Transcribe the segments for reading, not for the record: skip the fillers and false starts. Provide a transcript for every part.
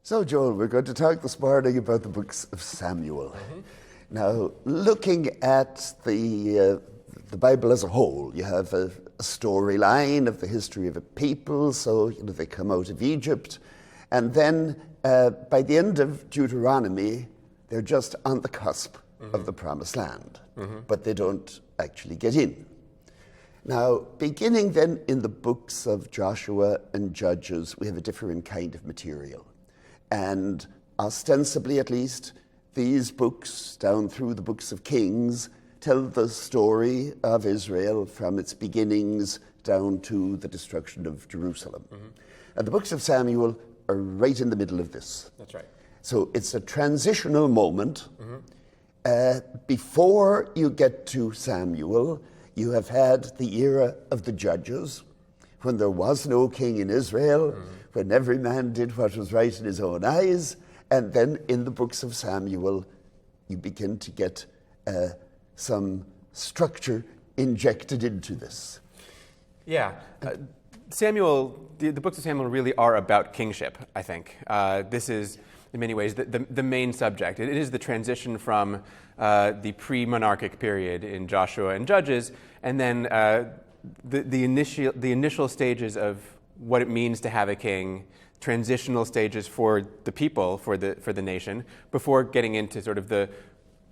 So, Joel, we're going to talk this morning about the books of Samuel. Now, looking at the Bible as a whole, you have a storyline of the history of a people. So, they come out of Egypt, and then by the end of Deuteronomy, they're just on the cusp of the Promised Land, but they don't actually get in. Now, beginning then in the books of Joshua and Judges, we have a different kind of material. And ostensibly, at least, these books, down through the books of Kings, tell the story of Israel from its beginnings down to the destruction of Jerusalem. And the books of Samuel are right in the middle of this. That's right. So it's a transitional moment. Before you get to Samuel, you have had the era of the Judges, when there was no king in Israel, when every man did what was right in his own eyes. And then in the books of Samuel, you begin to get some structure injected into this. Yeah. Samuel, the books of Samuel really are about kingship, I think. This is, in many ways, the main subject. It is the transition from the pre-monarchic period in Joshua and Judges, and then the initial stages of what it means to have a king, transitional stages for the people, for the nation, before getting into sort of the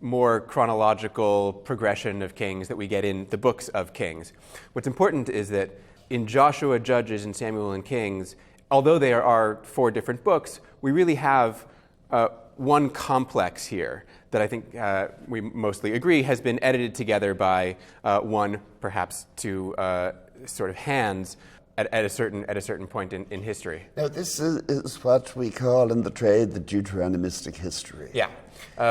more chronological progression of kings that we get in the books of Kings. What's important is that in Joshua, Judges, and Samuel and Kings, although there are 4 different books, we really have one complex here that I think we mostly agree has been edited together by one, perhaps two sort of hands at a certain point in history. Now, this is what we call in the trade the Deuteronomistic history. Yeah,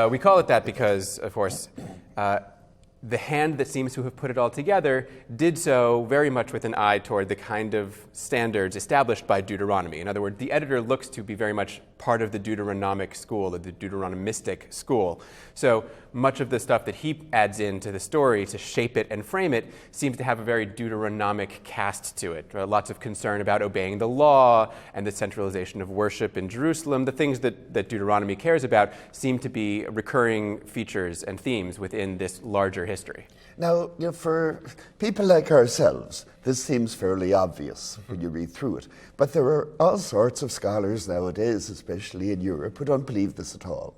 we call it that because, of course, the hand that seems to have put it all together did so very much with an eye toward the kind of standards established by Deuteronomy. In other words, the editor looks to be very much part of the Deuteronomic school, or the Deuteronomistic school. So much of the stuff that he adds into the story to shape it and frame it seems to have a very Deuteronomic cast to it. Lots of concern about obeying the law and the centralization of worship in Jerusalem. The things that Deuteronomy cares about seem to be recurring features and themes within this larger history. Now, for people like ourselves, this seems fairly obvious when you read through it. But there are all sorts of scholars nowadays, especially in Europe, who don't believe this at all,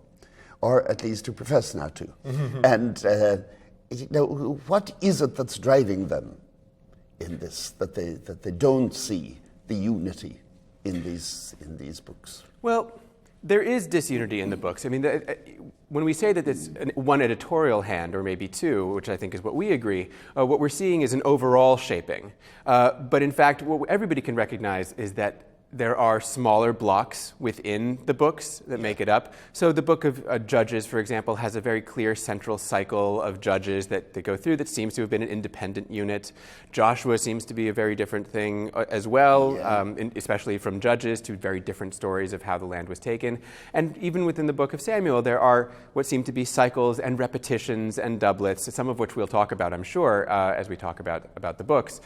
or at least who profess not to. And what is it that's driving them in this, that they don't see the unity in these books? Well, there is disunity in the books. I mean, when we say that it's one editorial hand, or maybe two, which I think is what we agree, what we're seeing is an overall shaping. But in fact, what everybody can recognize is that there are smaller blocks within the books that make it up. So the book of Judges, for example, has a very clear central cycle of judges that they go through that seems to have been an independent unit. Joshua seems to be a very different thing as well, especially from Judges, to very different stories of how the land was taken. And even within the book of Samuel, there are what seem to be cycles and repetitions and doublets, some of which we'll talk about, I'm sure, as we talk about the books.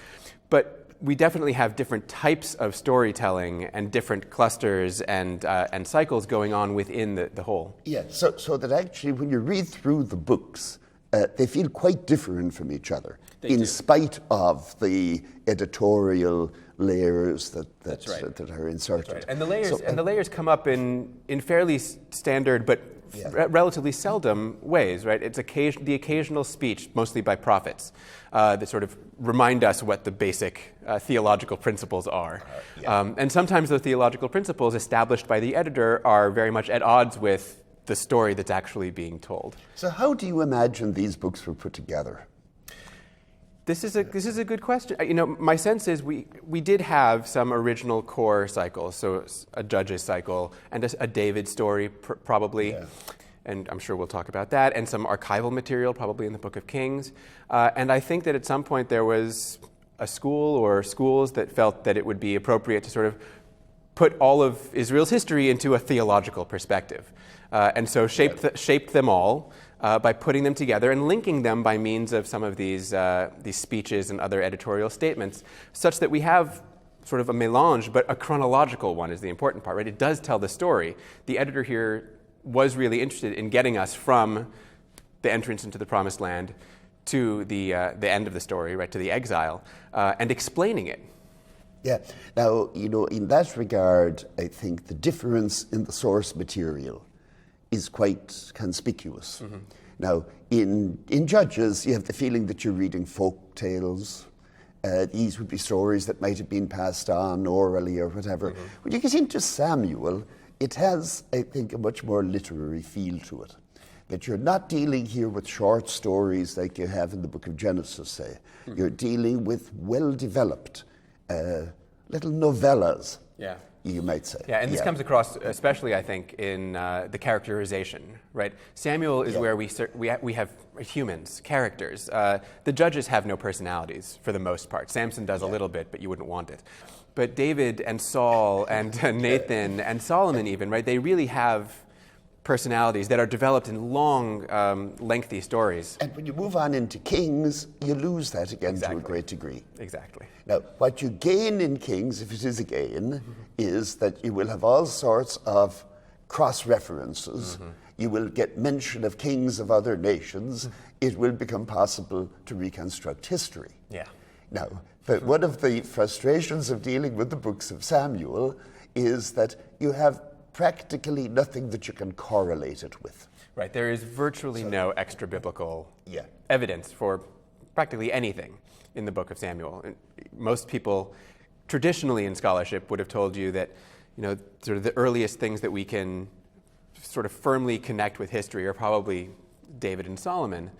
But we definitely have different types of storytelling and different clusters and cycles going on within the whole. Yeah, so that actually when you read through the books, they feel quite different from each other, in spite of the editorial layers that are inserted. That's right. And the layers come up in fairly standard but relatively seldom ways, right? It's the occasional speech, mostly by prophets, that sort of remind us what the basic theological principles are. And sometimes the theological principles established by the editor are very much at odds with the story that's actually being told. So how do you imagine these books were put together? This is a good question. My sense is we did have some original core cycles, so a Judges cycle and a David story probably, and I'm sure we'll talk about that, and some archival material probably in the Book of Kings. And I think that at some point there was a school or schools that felt that it would be appropriate to sort of put all of Israel's history into a theological perspective, and so shaped them all. By putting them together and linking them by means of some of these speeches and other editorial statements, such that we have sort of a melange, but a chronological one is the important part, right? It does tell the story. The editor here was really interested in getting us from the entrance into the Promised Land to the end of the story, right, to the exile, and explaining it. Yeah. Now, in that regard, I think the difference in the source material is quite conspicuous. Mm-hmm. Now, in Judges, you have the feeling that you're reading folk tales. These would be stories that might have been passed on orally or whatever. Mm-hmm. When you get into Samuel, it has, I think, a much more literary feel to it. That you're not dealing here with short stories like you have in the book of Genesis, say. Mm-hmm. You're dealing with well-developed little novellas, you might say. Yeah, and this comes across, especially, I think, in the characterization, right? Samuel is where we have humans, characters. The judges have no personalities, for the most part. Samson does a little bit, but you wouldn't want it. But David and Saul and Nathan and Solomon even, right? They really have personalities that are developed in long, lengthy stories. And when you move on into Kings, you lose that again to a great degree. Exactly. Now, what you gain in Kings, if it is a gain, is that you will have all sorts of cross-references. Mm-hmm. You will get mention of kings of other nations. Mm-hmm. It will become possible to reconstruct history. Yeah. Now, one of the frustrations of dealing with the books of Samuel is that you have practically nothing that you can correlate it with. Right, there is virtually no extra biblical evidence for practically anything in the book of Samuel. And most people traditionally in scholarship would have told you that, sort of the earliest things that we can sort of firmly connect with history are probably David and Solomon.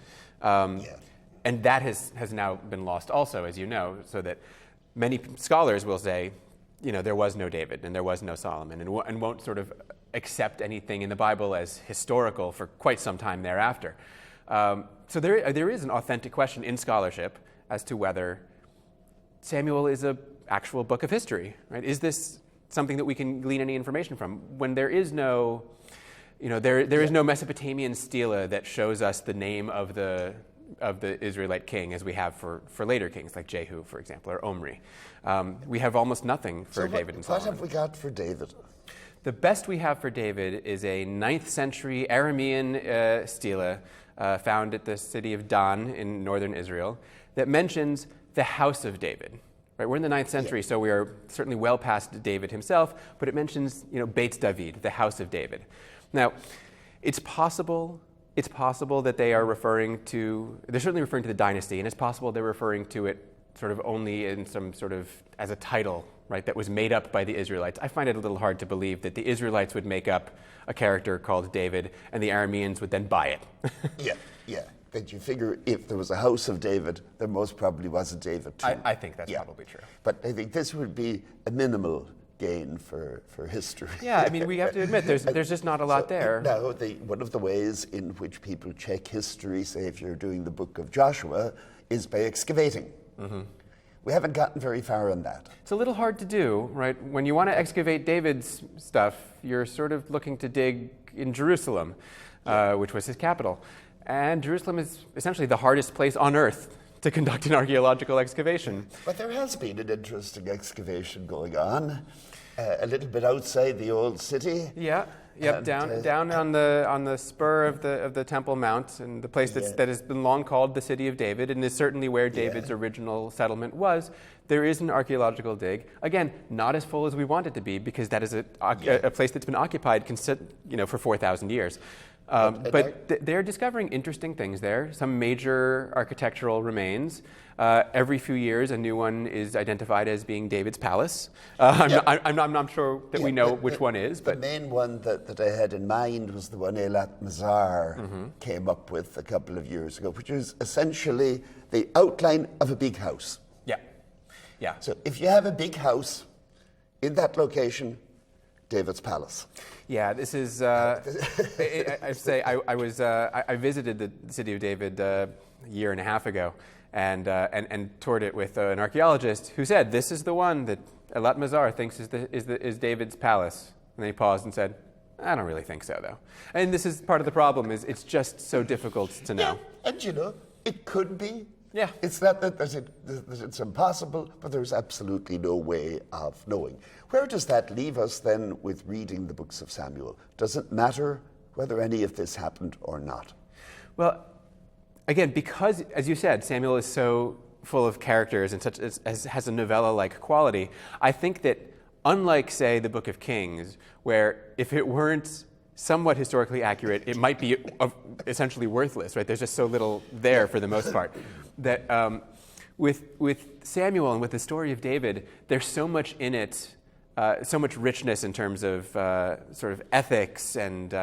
And that has now been lost also, as you know, so that many scholars will say, there was no David and there was no Solomon, and won't sort of accept anything in the Bible as historical for quite some time thereafter. So there is an authentic question in scholarship as to whether Samuel is an actual book of history, right? Is this something that we can glean any information from when there is no, there is no Mesopotamian stela that shows us the name of the Israelite king as we have for later kings like Jehu, for example, or Omri. We have almost nothing for David and Solomon. What have we got for David? The best we have for David is a 9th century Aramean stela found at the city of Dan in northern Israel that mentions the house of David. Right, we're in the 9th century, so we are certainly well past David himself, but it mentions, Beit David, the house of David. Now, it's possible that they are they're certainly referring to the dynasty, and it's possible they're referring to it sort of only in some sort of as a title, right, that was made up by the Israelites. I find it a little hard to believe that the Israelites would make up a character called David and the Arameans would then buy it. Yeah. That you figure if there was a house of David, there most probably was a David too. I think that's probably true. But I think this would be a minimal gain for history. Yeah, I mean, we have to admit there's just not a lot there. Now, one of the ways in which people check history, say if you're doing the book of Joshua, is by excavating. Mm-hmm. We haven't gotten very far on that. It's a little hard to do, right? When you want to excavate David's stuff, you're sort of looking to dig in Jerusalem, which was his capital. And Jerusalem is essentially the hardest place on earth to conduct an archaeological excavation. But there has been an interesting excavation going on, a little bit outside the old city. Yeah, down on the spur of the Temple Mount, and the place that has been long called the City of David, and is certainly where David's original settlement was. There is an archaeological dig. Again, not as full as we want it to be, because that is a place that's been occupied, for 4,000 years. But they're discovering interesting things there, some major architectural remains. Every few years, a new one is identified as being David's palace. I'm not sure that we know which one is. But the main one that I had in mind was the one Eilat Mazar came up with a couple of years ago, which is essentially the outline of a big house. Yeah. So if you have a big house in that location, David's palace. Yeah, this is. I visited the city of David a year and a half ago, and toured it with an archaeologist who said, "This is the one that Eilat Mazar thinks is David's palace." And then he paused and said, "I don't really think so, though." And this is part of the problem: is it's just so difficult to know. Yeah, and it could be Yeah. It's not that it's impossible, but there's absolutely no way of knowing. Where does that leave us then with reading the books of Samuel? Does it matter whether any of this happened or not? Well, again, because, as you said, Samuel is so full of characters and has a novella-like quality, I think that unlike, say, the Book of Kings, where if it weren't somewhat historically accurate, it might be essentially worthless, right? There's just so little there for the most part. That with Samuel and with the story of David, there's so much in it, so much richness in terms of sort of ethics and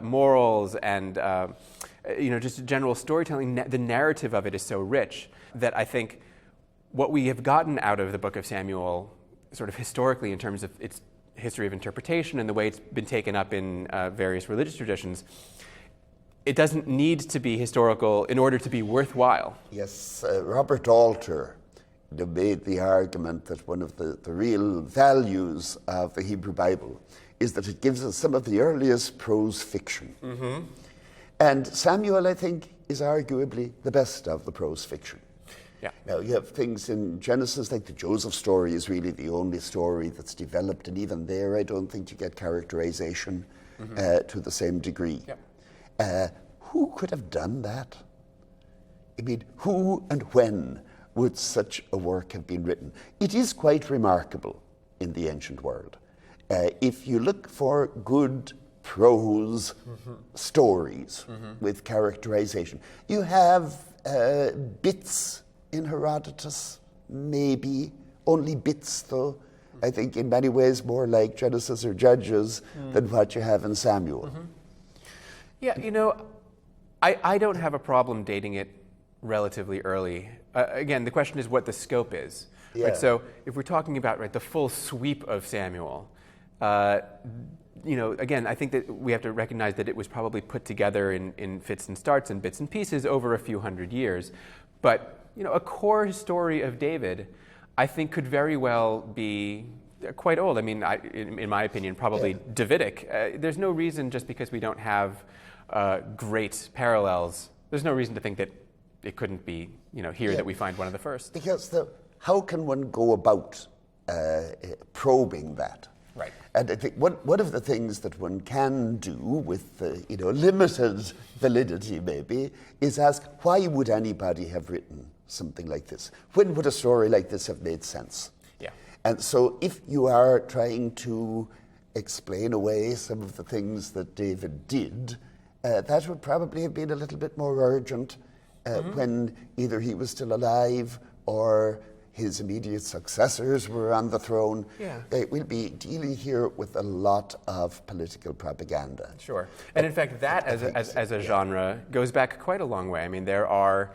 morals and just general storytelling. The narrative of it is so rich that I think what we have gotten out of the Book of Samuel, sort of historically in terms of its history of interpretation and the way it's been taken up in various religious traditions, it doesn't need to be historical in order to be worthwhile. Yes, Robert Alter made the argument that one of the real values of the Hebrew Bible is that it gives us some of the earliest prose fiction. Mm-hmm. And Samuel, I think, is arguably the best of the prose fiction. Yeah. Now, you have things in Genesis, like the Joseph story is really the only story that's developed, and even there I don't think you get characterization to the same degree. Yep. Who could have done that? I mean, who and when would such a work have been written? It is quite remarkable in the ancient world. If you look for good prose stories with characterization, you have bits in Herodotus, maybe, only bits though. I think in many ways more like Genesis or Judges than what you have in Samuel. Yeah, I don't have a problem dating it relatively early. Again, the question is what the scope is. Yeah. Right? So if we're talking about the full sweep of Samuel, again, I think that we have to recognize that it was probably put together in fits and starts and bits and pieces over a few hundred years. But a core story of David, I think, could very well be quite old. I mean, in my opinion, probably Davidic. There's no reason, just because we don't have great parallels, there's no reason to think that it couldn't be, here that we find one of the first. Because how can one go about probing that? Right. And I think one of the things that one can do with limited validity maybe is ask, why would anybody have written something like this? When would a story like this have made sense? Yeah. And so if you are trying to explain away some of the things that David did, that would probably have been a little bit more urgent when either he was still alive or his immediate successors were on the throne. Yeah. We'll be dealing here with a lot of political propaganda. Sure. And in fact, that as a genre goes back quite a long way. I mean, there are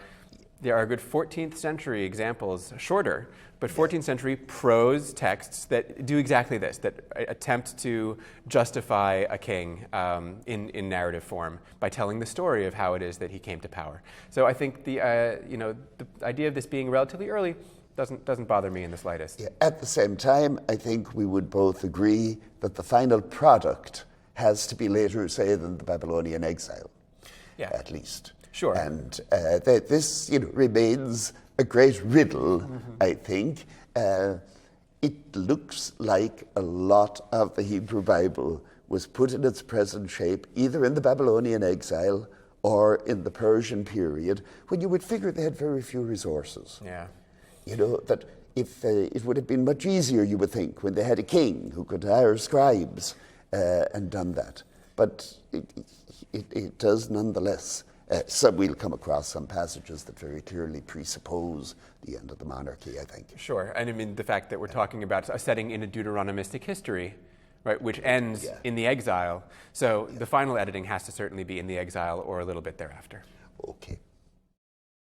good 14th century examples, shorter, but 14th century prose texts that do exactly this, that attempt to justify a king in narrative form by telling the story of how it is that he came to power. So I think the idea of this being relatively early doesn't bother me in the slightest. Yeah. At the same time, I think we would both agree that the final product has to be later, say, than the Babylonian exile, at least. Sure. And this remains a great riddle, I think. It looks like a lot of the Hebrew Bible was put in its present shape either in the Babylonian exile or in the Persian period, when you would figure they had very few resources. Yeah. That if it would have been much easier, you would think, when they had a king who could hire scribes and done that. But it does nonetheless. We'll come across some passages that very clearly presuppose the end of the monarchy, I think. Sure. And I mean, the fact that we're talking about a setting in a Deuteronomistic history, right, which ends in the exile. So the final editing has to certainly be in the exile or a little bit thereafter. Okay.